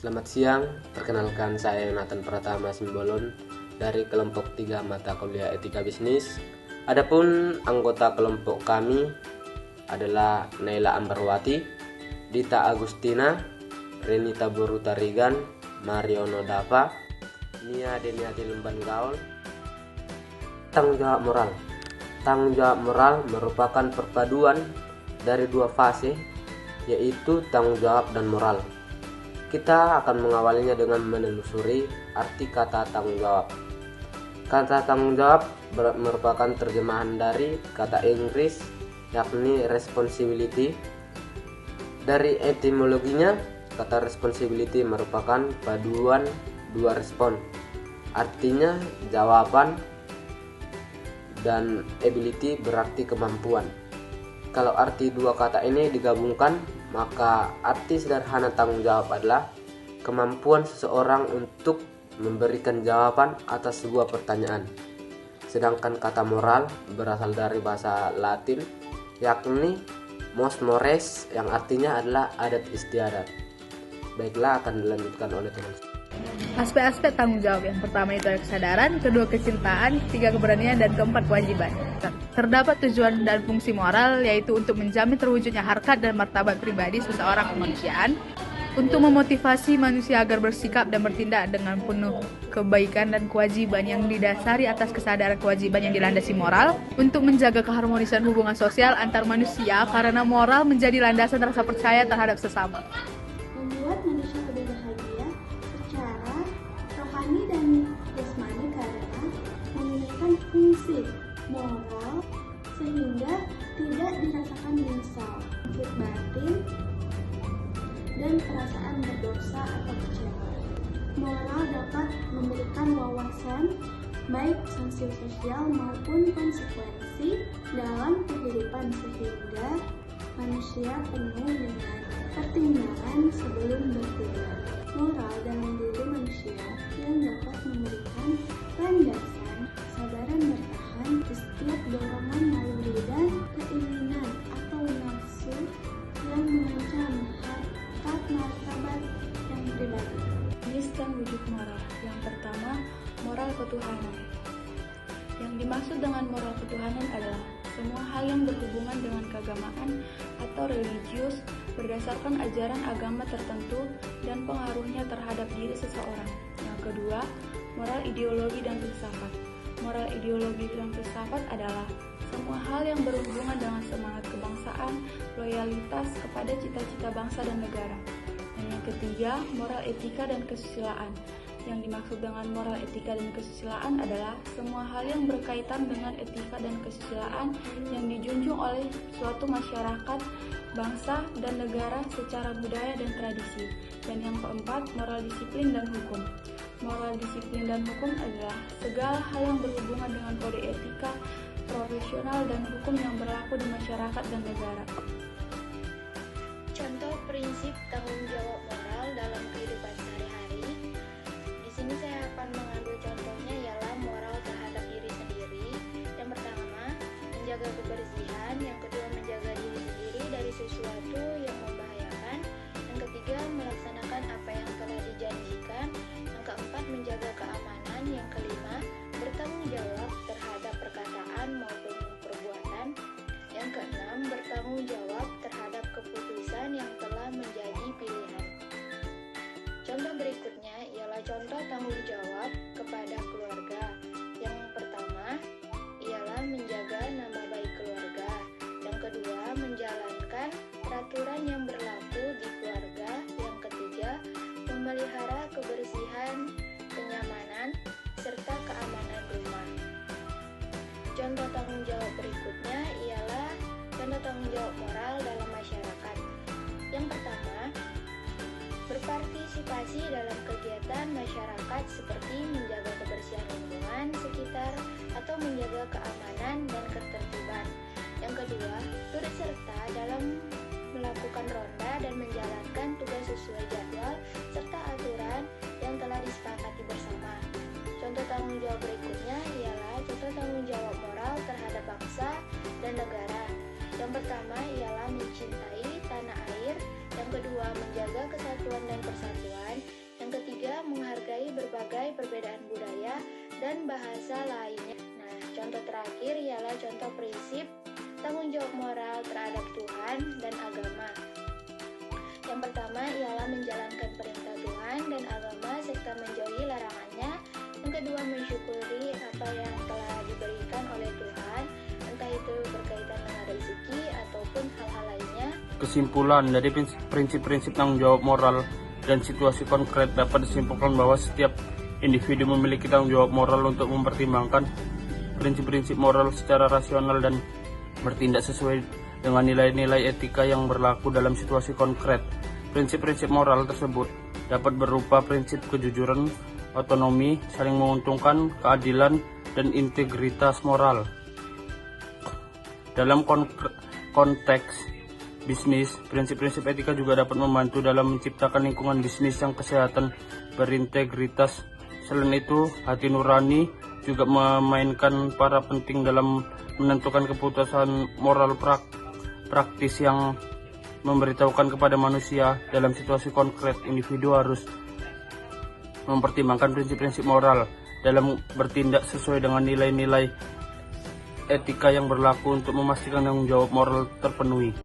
Selamat siang, perkenalkan saya Nathan Pratama Simbolon dari kelompok 3 mata kuliah Etika Bisnis. Adapun anggota kelompok kami adalah Naila Ambarwati, Dita Agustina, Renita Borutarigan, Mariono Dava, Nia Deniati Lemban Gaul. Tanggung jawab moral. Tanggung jawab moral merupakan perpaduan dari dua fase, yaitu tanggung jawab dan moral. Kita akan mengawalinya dengan menelusuri arti kata tanggung jawab. Kata tanggung jawab merupakan terjemahan dari kata Inggris yakni responsibility. Dari etimologinya, kata responsibility merupakan paduan dua respon. Artinya jawaban, dan ability berarti kemampuan. Kalau arti dua kata ini digabungkan, maka arti sederhana tanggung jawab adalah kemampuan seseorang untuk memberikan jawaban atas sebuah pertanyaan. Sedangkan kata moral berasal dari bahasa Latin, yakni mos mores, yang artinya adalah adat istiadat. Baiklah, akan dilanjutkan oleh teman-teman. Aspek-aspek tanggung jawab yang pertama itu adalah kesadaran, kedua kecintaan, ketiga keberanian, dan keempat kewajiban. Terdapat tujuan dan fungsi moral, yaitu untuk menjamin terwujudnya harkat dan martabat pribadi seseorang kemanusiaan, untuk memotivasi manusia agar bersikap dan bertindak dengan penuh kebaikan dan kewajiban yang didasari atas kesadaran kewajiban yang dilandasi moral, untuk menjaga keharmonisan hubungan sosial antar manusia karena moral menjadi landasan rasa percaya terhadap sesama. Membuat manusia lebih bahagia secara rohani dan jasmani karena memiliki fungsi moral sehingga tidak dirasakan menyesal, sakit batin, dan perasaan berdosa atau kecewa. Moral dapat memberikan wawasan baik sanksi sosial maupun konsekuensi dalam kehidupan sehingga manusia penuh dengan pertimbangan sebelum bertindak. Moral dalam diri manusia yang dapat memberikan landasan kesabaran bertahan di setiap dorongan naluri dan keinginan atau nafsu yang mengancam harkat martabat yang pribadi. Jenis dan wujud moral. Yang pertama, moral ketuhanan. Yang dimaksud dengan moral ketuhanan adalah semua hal yang berhubungan dengan keagamaan atau religius berdasarkan ajaran agama tertentu dan pengaruhnya terhadap diri seseorang. Yang kedua, moral ideologi dan filsafat. Moral ideologi dan filsafat adalah semua hal yang berhubungan dengan semangat kebangsaan, loyalitas kepada cita-cita bangsa dan negara. Dan yang ketiga, moral etika dan kesusilaan. Yang dimaksud dengan moral etika dan kesusilaan adalah semua hal yang berkaitan dengan etika dan kesusilaan yang dijunjung oleh suatu masyarakat, bangsa, dan negara secara budaya dan tradisi. Dan yang keempat, moral disiplin dan hukum. Moral disiplin dan hukum adalah segala hal yang berhubungan dengan kode etika, profesional, dan hukum yang berlaku di masyarakat dan negara. Contoh prinsip tanggung jawab moral dalam kehidupan sehari-hari. Di sini saya akan mengambil contohnya ialah moral terhadap diri sendiri. Yang pertama, menjaga kebersihan. Yang kedua, menjaga diri sendiri dari sesuatu yang membahayakan. Yang ketiga, melaksanakan apa yang telah dijanjikan. Yang keempat, menjaga keamanan. Yang kelima, bertanggung jawab terhadap perkataan maupun perbuatan. Yang keenam, bertanggung jawab terhadap keputusan yang telah menjadi pilihan. Contoh berikutnya ialah contoh tanggung jawab kepada keluarga. Yang pertama ialah menjaga nama baik keluarga. Yang kedua, menjalankan peraturan yang berlaku di keluarga. Yang ketiga, memelihara kebersihan, kenyamanan, serta keamanan rumah. Contoh tanggung jawab berikutnya ialah contoh tanggung jawab moral dalam masyarakat. Yang pertama, berpartisipasi dalam kegiatan masyarakat seperti menjaga kebersihan lingkungan sekitar atau menjaga keamanan dan ketertiban. Yang kedua, turut serta dalam melakukan ronda dan menjalankan tugas sesuai jadwal serta aturan yang telah disepakati bersama. Contoh tanggung jawab berikutnya ialah contoh tanggung jawab moral terhadap bangsa dan negara. Yang pertama ialah mencintai tanah air, yang kedua menjaga kesatuan dan persatuan, berbagai perbedaan budaya dan bahasa lainnya. Nah, contoh terakhir ialah contoh prinsip tanggung jawab moral terhadap Tuhan dan agama. Yang pertama ialah menjalankan perintah Tuhan dan agama serta menjauhi larangannya. Yang kedua, mensyukuri apa yang telah diberikan oleh Tuhan, entah itu berkaitan dengan rezeki ataupun hal-hal lainnya. Kesimpulan dari prinsip-prinsip tanggung jawab moral dan situasi konkret dapat disimpulkan bahwa setiap individu memiliki tanggung jawab moral untuk mempertimbangkan prinsip-prinsip moral secara rasional dan bertindak sesuai dengan nilai-nilai etika yang berlaku dalam situasi konkret. Prinsip-prinsip moral tersebut dapat berupa prinsip kejujuran, otonomi, saling menguntungkan, keadilan, dan integritas moral. Dalam konteks bisnis, prinsip-prinsip etika juga dapat membantu dalam menciptakan lingkungan bisnis yang kesehatan, berintegritas. Selain itu, hati nurani juga memainkan peran penting dalam menentukan keputusan moral praktis yang memberitahukan kepada manusia. Dalam situasi konkret, individu harus mempertimbangkan prinsip-prinsip moral dalam bertindak sesuai dengan nilai-nilai etika yang berlaku untuk memastikan tanggung jawab moral terpenuhi.